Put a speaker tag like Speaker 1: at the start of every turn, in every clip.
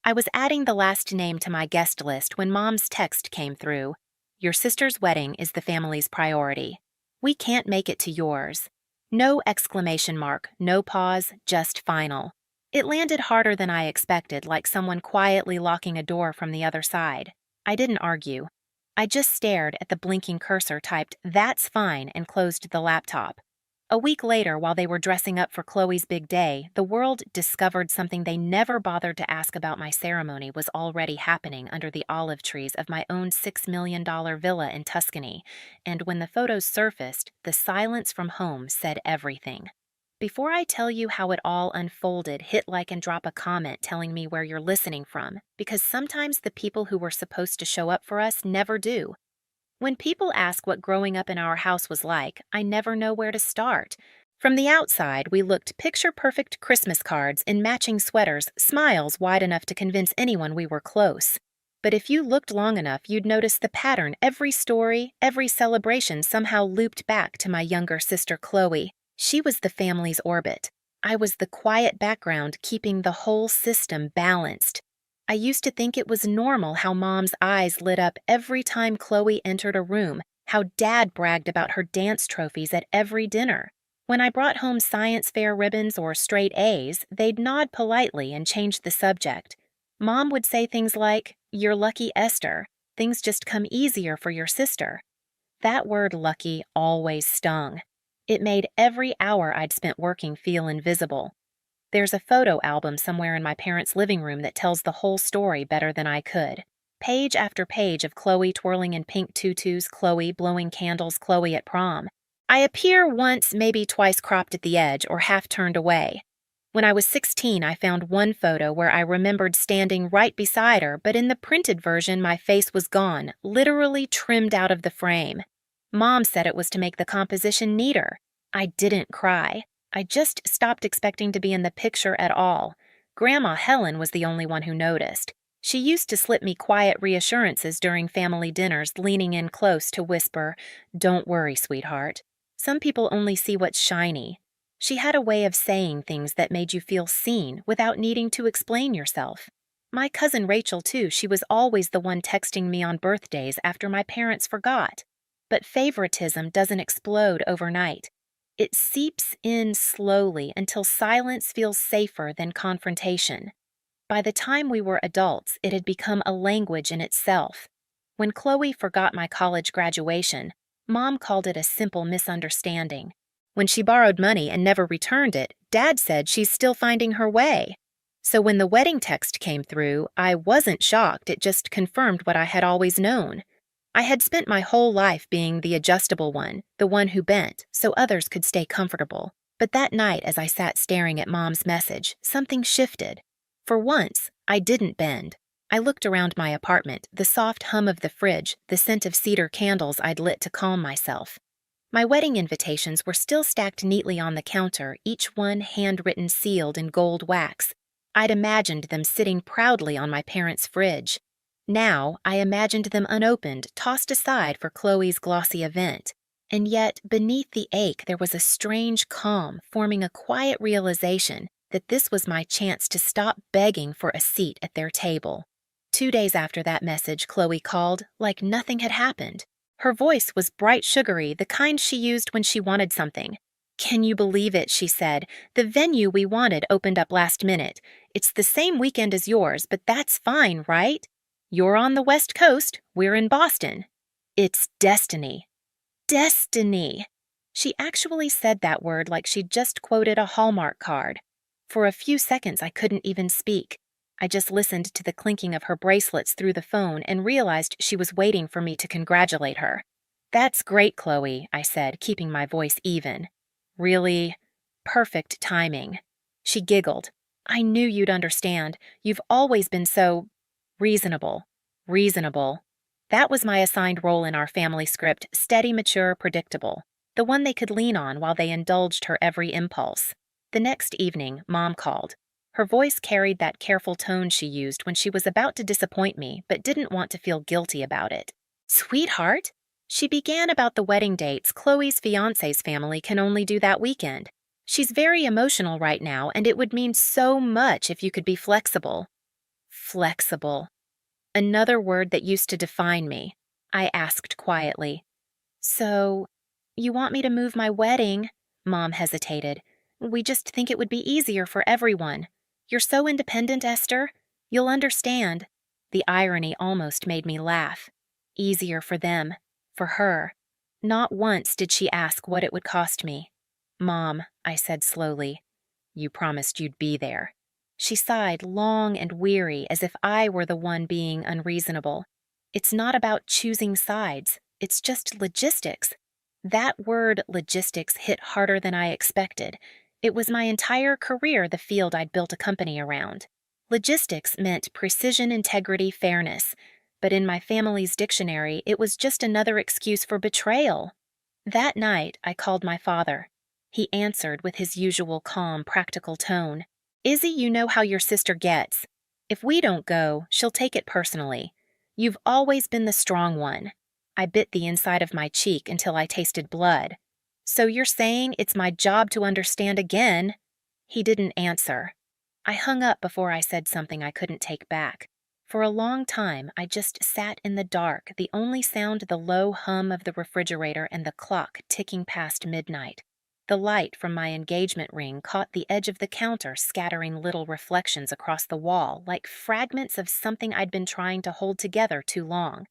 Speaker 1: I was adding the last name to my guest list when Mom's text came through. Your sister's wedding is the family's priority. We can't make it to yours. No exclamation mark, no pause, just final. It landed harder than I expected, like someone quietly locking a door from the other side. I didn't argue. I just stared at the blinking cursor, typed, "That's fine," and closed the laptop. A week later, while they were dressing up for Chloe's big day, the world discovered something they never bothered to ask about. My ceremony was already happening under the olive trees of my own $6 million villa in Tuscany, and when the photos surfaced, the silence from home said everything. Before I tell you how it all unfolded, hit like and drop a comment telling me where you're listening from, because sometimes the people who were supposed to show up for us never do. When people ask what growing up in our house was like, I never know where to start. From the outside, we looked picture-perfect Christmas cards in matching sweaters, smiles wide enough to convince anyone we were close. But if you looked long enough, you'd notice the pattern. Every story, every celebration somehow looped back to my younger sister Chloe. She was the family's orbit. I was the quiet background keeping the whole system balanced. I used to think it was normal how Mom's eyes lit up every time Chloe entered a room, how Dad bragged about her dance trophies at every dinner. When I brought home science fair ribbons or straight A's, they'd nod politely and change the subject. Mom would say things like, "You're lucky, Esther. Things just come easier for your sister." That word lucky always stung. It made every hour I'd spent working feel invisible. There's a photo album somewhere in my parents' living room that tells the whole story better than I could. Page after page of Chloe twirling in pink tutus, Chloe blowing candles, Chloe at prom. I appear once, maybe twice cropped at the edge or half turned away. When I was 16, I found one photo where I remembered standing right beside her, but in the printed version, my face was gone, literally trimmed out of the frame. Mom said it was to make the composition neater. I didn't cry. I just stopped expecting to be in the picture at all. Grandma Helen was the only one who noticed. She used to slip me quiet reassurances during family dinners, leaning in close to whisper, "Don't worry, sweetheart. Some people only see what's shiny." She had a way of saying things that made you feel seen without needing to explain yourself. My cousin Rachel, too, she was always the one texting me on birthdays after my parents forgot. But favoritism doesn't explode overnight. It seeps in slowly until silence feels safer than confrontation. By the time we were adults, it had become a language in itself. When Chloe forgot my college graduation, Mom called it a simple misunderstanding. When she borrowed money and never returned it, Dad said she's still finding her way. So when the wedding text came through, I wasn't shocked. It just confirmed what I had always known. I had spent my whole life being the adjustable one, the one who bent, so others could stay comfortable. But that night, as I sat staring at Mom's message, something shifted. For once, I didn't bend. I looked around my apartment, the soft hum of the fridge, the scent of cedar candles I'd lit to calm myself. My wedding invitations were still stacked neatly on the counter, each one handwritten, sealed in gold wax. I'd imagined them sitting proudly on my parents' fridge. Now, I imagined them unopened, tossed aside for Chloe's glossy event. And yet, beneath the ache, there was a strange calm, forming a quiet realization that this was my chance to stop begging for a seat at their table. 2 days after that message, Chloe called, like nothing had happened. Her voice was bright sugary, the kind she used when she wanted something. "Can you believe it?" she said. "The venue we wanted opened up last minute. It's the same weekend as yours, but that's fine, right? You're on the West Coast, we're in Boston. It's destiny." Destiny! She actually said that word like she'd just quoted a Hallmark card. For a few seconds, I couldn't even speak. I just listened to the clinking of her bracelets through the phone and realized she was waiting for me to congratulate her. "That's great, Chloe," I said, keeping my voice even. "Really perfect timing." She giggled. "I knew you'd understand. You've always been so reasonable." Reasonable. That was my assigned role in our family script, steady, mature, predictable. The one they could lean on while they indulged her every impulse. The next evening, Mom called. Her voice carried that careful tone she used when she was about to disappoint me, but didn't want to feel guilty about it. "Sweetheart?" She began about the wedding dates. "Chloe's fiancé's family can only do that weekend. She's very emotional right now, and it would mean so much if you could be flexible." Flexible. Another word that used to define me. I asked quietly. So, you want me to move my wedding? Mom hesitated. We just think it would be easier for everyone. You're so independent, Esther. You'll understand. The irony almost made me laugh. Easier for them. For her. Not once did she ask what it would cost me. Mom, I said slowly, you promised you'd be there. She sighed long and weary as if I were the one being unreasonable. It's not about choosing sides. It's just logistics. That word logistics hit harder than I expected. It was my entire career the field I'd built a company around. Logistics meant precision, integrity, fairness. But in my family's dictionary, it was just another excuse for betrayal. That night, I called my father. He answered with his usual calm, practical tone. Izzy, you know how your sister gets. If we don't go, she'll take it personally. You've always been the strong one. I bit the inside of my cheek until I tasted blood. So you're saying it's my job to understand again? He didn't answer. I hung up before I said something I couldn't take back. For a long time, I just sat in the dark, the only sound the low hum of the refrigerator and the clock ticking past midnight. The light from my engagement ring caught the edge of the counter, scattering little reflections across the wall, like fragments of something I'd been trying to hold together too long.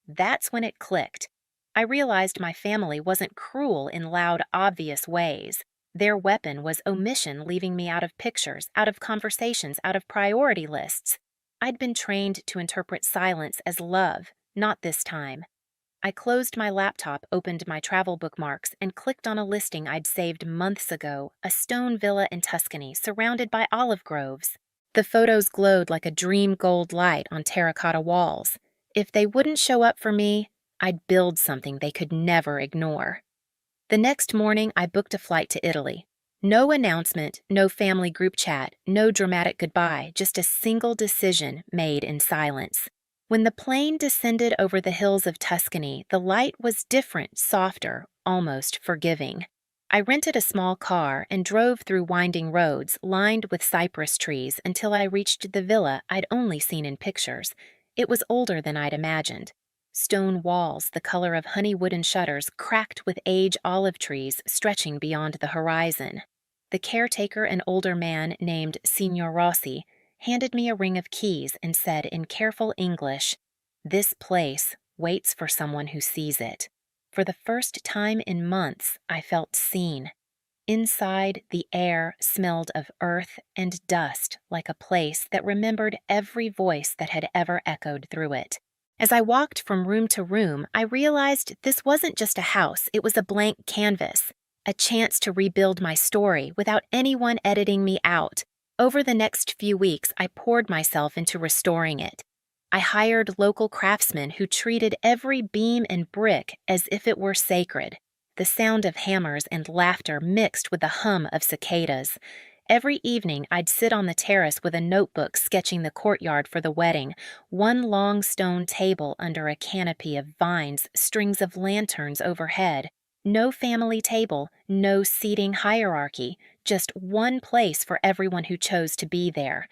Speaker 1: That's when it clicked. I realized my family wasn't cruel in loud, obvious ways. Their weapon was omission, leaving me out of pictures, out of conversations, out of priority lists. I'd been trained to interpret silence as love, not this time. I closed my laptop, opened my travel bookmarks, and clicked on a listing I'd saved months ago, a stone villa in Tuscany surrounded by olive groves. The photos glowed like a dream gold light on terracotta walls. If they wouldn't show up for me, I'd build something they could never ignore. The next morning, I booked a flight to Italy. No announcement, no family group chat, no dramatic goodbye, just a single decision made in silence. When the plane descended over the hills of Tuscany, the light was different, softer, almost forgiving. I rented a small car and drove through winding roads lined with cypress trees until I reached the villa I'd only seen in pictures. It was older than I'd imagined. Stone walls, the color of honey wooden shutters, cracked with age olive trees stretching beyond the horizon. The caretaker, an older man named Signor Rossi, handed me a ring of keys and said in careful English, "This place waits for someone who sees it." For the first time in months, I felt seen. Inside, the air smelled of earth and dust like a place that remembered every voice that had ever echoed through it. As I walked from room to room, I realized this wasn't just a house, it was a blank canvas, a chance to rebuild my story without anyone editing me out. Over the next few weeks, I poured myself into restoring it. I hired local craftsmen who treated every beam and brick as if it were sacred. The sound of hammers and laughter mixed with the hum of cicadas. Every evening, I'd sit on the terrace with a notebook sketching the courtyard for the wedding, one long stone table under a canopy of vines, strings of lanterns overhead. No family table, no seating hierarchy, just one place for everyone who chose to be there.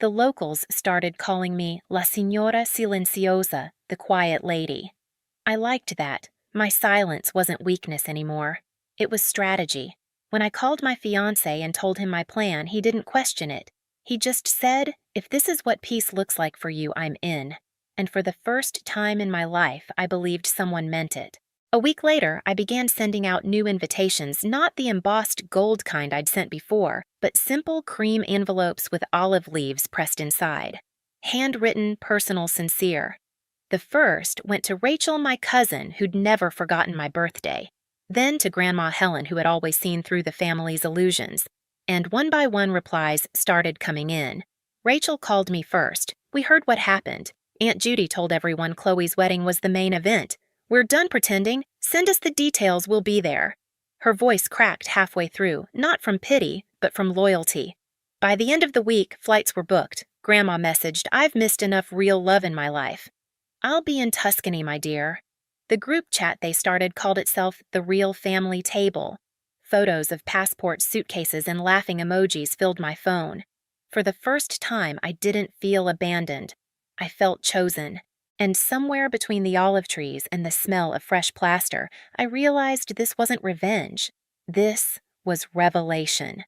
Speaker 1: The locals started calling me La Signora Silenciosa, the quiet lady. I liked that. My silence wasn't weakness anymore. It was strategy. When I called my fiancé and told him my plan, he didn't question it. He just said, "If this is what peace looks like for you, I'm in." And for the first time in my life, I believed someone meant it. A week later, I began sending out new invitations, not the embossed gold kind I'd sent before, but simple cream envelopes with olive leaves pressed inside. Handwritten, personal, sincere. The first went to Rachel, my cousin, who'd never forgotten my birthday. Then to Grandma Helen, who had always seen through the family's illusions. And one by one replies started coming in. Rachel called me first. "We heard what happened. Aunt Judy told everyone Chloe's wedding was the main event. We're done pretending. Send us the details, we'll be there." Her voice cracked halfway through, not from pity, but from loyalty. By the end of the week, flights were booked. Grandma messaged, "I've missed enough real love in my life." "I'll be in Tuscany, my dear." The group chat they started called itself The Real Family Table. Photos of passports, suitcases, and laughing emojis filled my phone. For the first time, I didn't feel abandoned. I felt chosen. And somewhere between the olive trees and the smell of fresh plaster, I realized this wasn't revenge. This was revelation.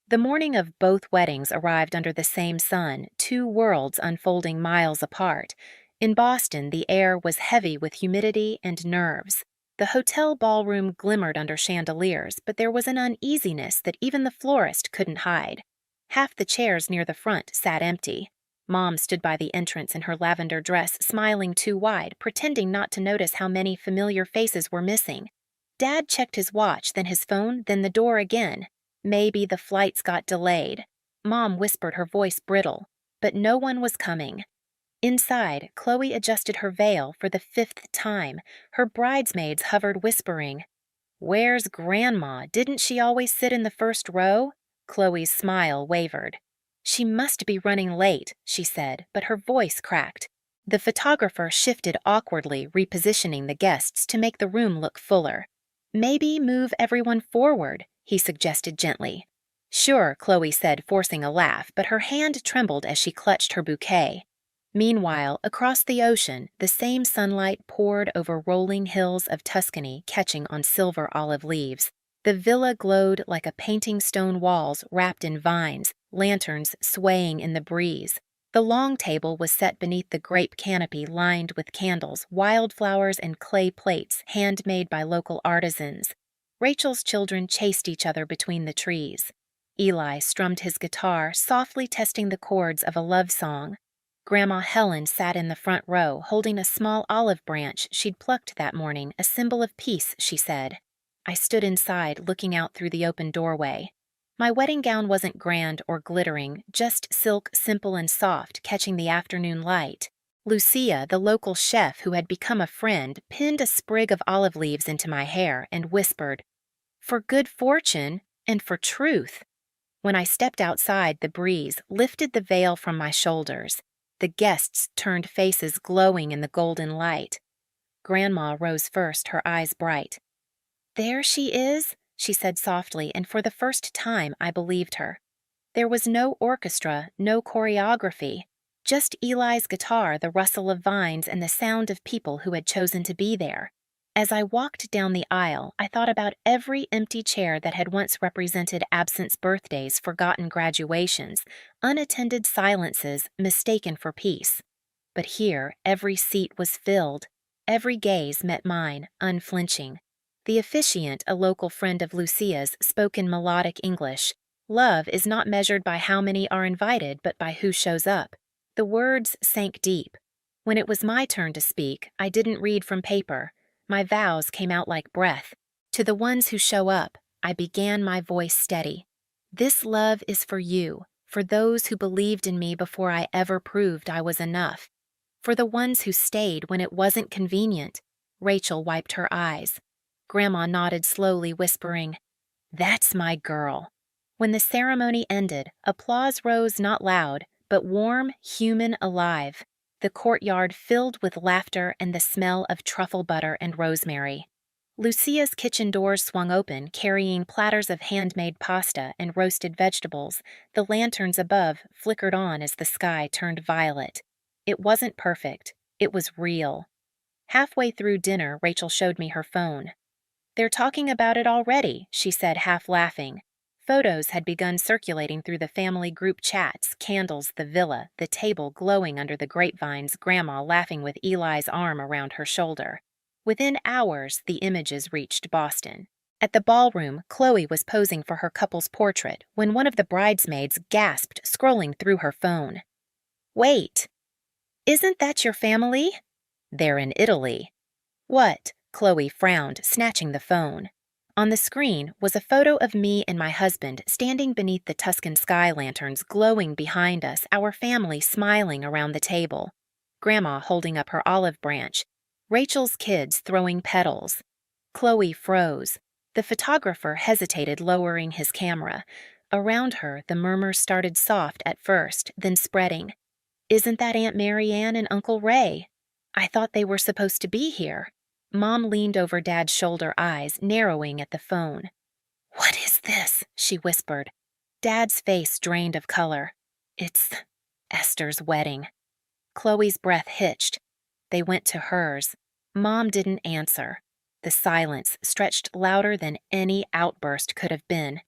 Speaker 1: The morning of both weddings arrived under the same sun, two worlds unfolding miles apart. In Boston, the air was heavy with humidity and nerves. The hotel ballroom glimmered under chandeliers, but there was an uneasiness that even the florist couldn't hide. Half the chairs near the front sat empty. Mom stood by the entrance in her lavender dress, smiling too wide, pretending not to notice how many familiar faces were missing. Dad checked his watch, then his phone, then the door again. Maybe the flights got delayed. Mom whispered, her voice brittle, but no one was coming. Inside, Chloe adjusted her veil for the 5th time. Her bridesmaids hovered whispering, "Where's Grandma? Didn't she always sit in the first row?" Chloe's smile wavered. "She must be running late," she said, but her voice cracked. The photographer shifted awkwardly, repositioning the guests to make the room look fuller. "Maybe move everyone forward," he suggested gently. "Sure," Chloe said, forcing a laugh, but her hand trembled as she clutched her bouquet. Meanwhile, across the ocean, the same sunlight poured over rolling hills of Tuscany, catching on silver olive leaves. The villa glowed like a painting stone walls wrapped in vines, lanterns swaying in the breeze. The long table was set beneath the grape canopy lined with candles, wildflowers, and clay plates handmade by local artisans. Rachel's children chased each other between the trees. Eli strummed his guitar, softly testing the chords of a love song. Grandma Helen sat in the front row, holding a small olive branch she'd plucked that morning, a symbol of peace, she said. I stood inside, looking out through the open doorway. My wedding gown wasn't grand or glittering, just silk, simple and soft, catching the afternoon light. Lucia, the local chef who had become a friend, pinned a sprig of olive leaves into my hair and whispered, "For good fortune and for truth." When I stepped outside, the breeze lifted the veil from my shoulders. The guests turned faces glowing in the golden light. Grandma rose first, her eyes bright. "There she is," she said softly, and for the first time I believed her. There was no orchestra, no choreography, just Eli's guitar, the rustle of vines, and the sound of people who had chosen to be there. As I walked down the aisle, I thought about every empty chair that had once represented absent birthdays, forgotten graduations, unattended silences mistaken for peace. But here, every seat was filled. Every gaze met mine, unflinching. The officiant, a local friend of Lucia's, spoke in melodic English. "Love is not measured by how many are invited, but by who shows up." The words sank deep. When it was my turn to speak, I didn't read from paper. My vows came out like breath. To the ones who show up, I began, my voice steady. "This love is for you, for those who believed in me before I ever proved I was enough. For the ones who stayed when it wasn't convenient." Rachel wiped her eyes. Grandma nodded slowly, whispering, "That's my girl." When the ceremony ended, applause rose not loud, but warm, human, alive. The courtyard filled with laughter and the smell of truffle butter and rosemary. Lucia's kitchen doors swung open, carrying platters of handmade pasta and roasted vegetables. The lanterns above flickered on as the sky turned violet. It wasn't perfect. It was real. Halfway through dinner, Rachel showed me her phone. "They're talking about it already," she said, half laughing. Photos had begun circulating through the family group chats, candles, the villa, the table glowing under the grapevines, Grandma laughing with Eli's arm around her shoulder. Within hours, the images reached Boston. At the ballroom, Chloe was posing for her couple's portrait when one of the bridesmaids gasped, scrolling through her phone. "Wait! Isn't that your family?" "They're in Italy." "What?" Chloe frowned, snatching the phone. On the screen was a photo of me and my husband standing beneath the Tuscan sky lanterns glowing behind us, our family smiling around the table. Grandma holding up her olive branch. Rachel's kids throwing petals. Chloe froze. The photographer hesitated, lowering his camera. Around her, the murmurs started soft at first, then spreading. "Isn't that Aunt Mary Ann and Uncle Ray? I thought they were supposed to be here." Mom leaned over Dad's shoulder, eyes narrowing at the phone. "What is this?" she whispered. Dad's face drained of color. It's Esther's wedding. Chloe's breath hitched. They went to hers. Mom didn't answer. The silence stretched louder than any outburst could have been.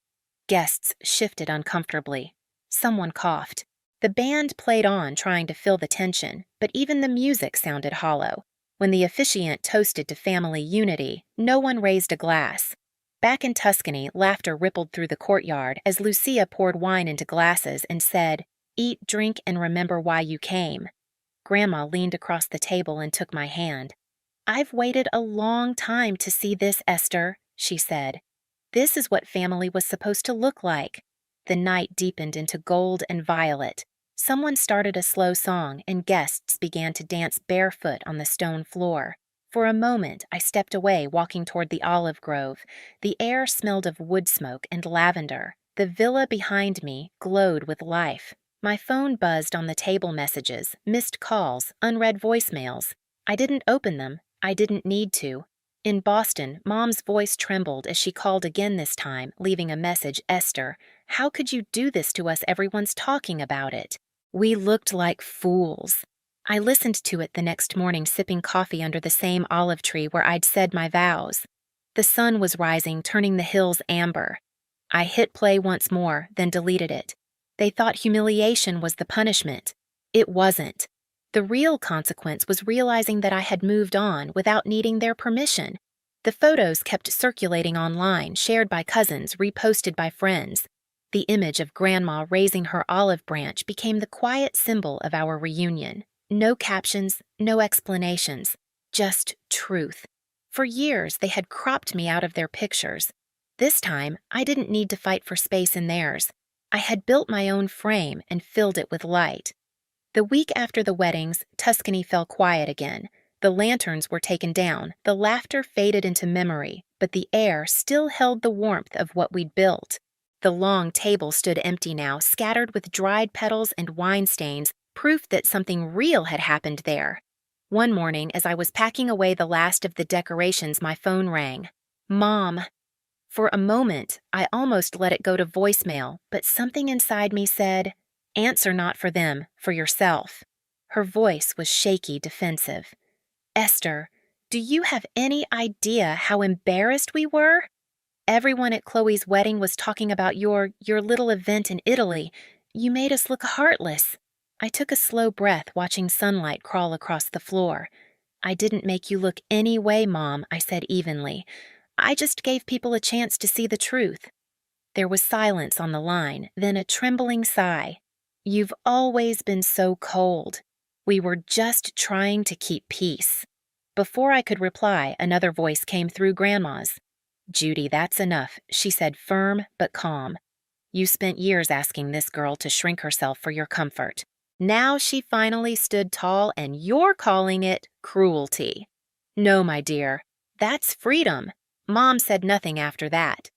Speaker 1: Guests shifted uncomfortably. Someone coughed. The band played on, trying to fill the tension, but even the music sounded hollow. When the officiant toasted to family unity, no one raised a glass. Back in Tuscany, laughter rippled through the courtyard as Lucia poured wine into glasses and said, "Eat, drink, and remember why you came." Grandma leaned across the table and took my hand. "I've waited a long time to see this, Esther," she said. "This is what family was supposed to look like." The night deepened into gold and violet. Someone started a slow song, and guests began to dance barefoot on the stone floor. For a moment, I stepped away, walking toward the olive grove. The air smelled of wood smoke and lavender. The villa behind me glowed with life. My phone buzzed on the table messages, missed calls, unread voicemails. I didn't open them. I didn't need to. In Boston, Mom's voice trembled as she called again this time, leaving a message, "Esther, how could you do this to us? Everyone's talking about it." We looked like fools. I listened to it the next morning, sipping coffee under the same olive tree where I'd said my vows. The sun was rising, turning the hills amber. I hit play once more, then deleted it. They thought humiliation was the punishment. It wasn't. The real consequence was realizing that I had moved on without needing their permission. The photos kept circulating online, shared by cousins, reposted by friends. The image of Grandma raising her olive branch became the quiet symbol of our reunion. No captions, no explanations, just truth. For years, they had cropped me out of their pictures. This time, I didn't need to fight for space in theirs. I had built my own frame and filled it with light. The week after the weddings, Tuscany fell quiet again. The lanterns were taken down, the laughter faded into memory, but the air still held the warmth of what we'd built. The long table stood empty now, scattered with dried petals and wine stains, proof that something real had happened there. One morning, as I was packing away the last of the decorations, my phone rang. "Mom." For a moment, I almost let it go to voicemail, but something inside me said, "Answer not for them, for yourself." Her voice was shaky, defensive. "Esther, do you have any idea how embarrassed we were? Everyone at Chloe's wedding was talking about your little event in Italy. You made us look heartless." I took a slow breath, watching sunlight crawl across the floor. "I didn't make you look any way, Mom," I said evenly. "I just gave people a chance to see the truth." There was silence on the line, then a trembling sigh. "You've always been so cold. We were just trying to keep peace." Before I could reply, another voice came through Grandma's. "Judy, that's enough," she said, firm but calm. "You spent years asking this girl to shrink herself for your comfort. Now she finally stood tall, and you're calling it cruelty." "No, my dear. That's freedom." Mom said nothing after that.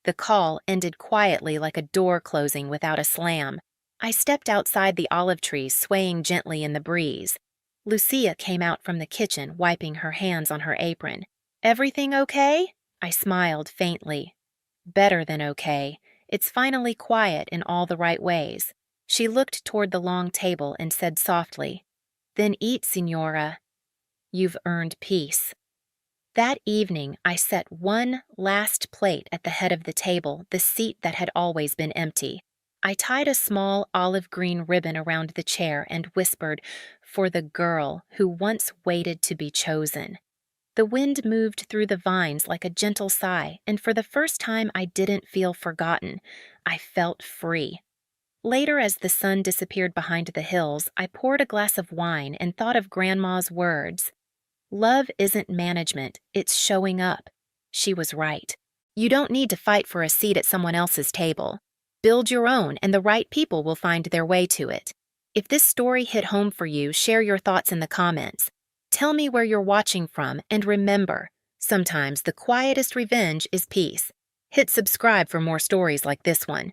Speaker 1: The call ended quietly, like a door closing without a slam. I stepped outside the olive trees, swaying gently in the breeze. Lucia came out from the kitchen, wiping her hands on her apron. "Everything okay?" I smiled faintly. "Better than okay. It's finally quiet in all the right ways." She looked toward the long table and said softly, "Then eat, Signora. You've earned peace." That evening, I set one last plate at the head of the table, the seat that had always been empty. I tied a small olive green ribbon around the chair and whispered, "For the girl who once waited to be chosen." The wind moved through the vines like a gentle sigh, and for the first time I didn't feel forgotten. I felt free. Later, as the sun disappeared behind the hills, I poured a glass of wine and thought of Grandma's words. "Love isn't management, it's showing up." She was right. You don't need to fight for a seat at someone else's table. Build your own, and the right people will find their way to it. If this story hit home for you, share your thoughts in the comments. Tell me where you're watching from, and remember, sometimes the quietest revenge is peace. Hit subscribe for more stories like this one.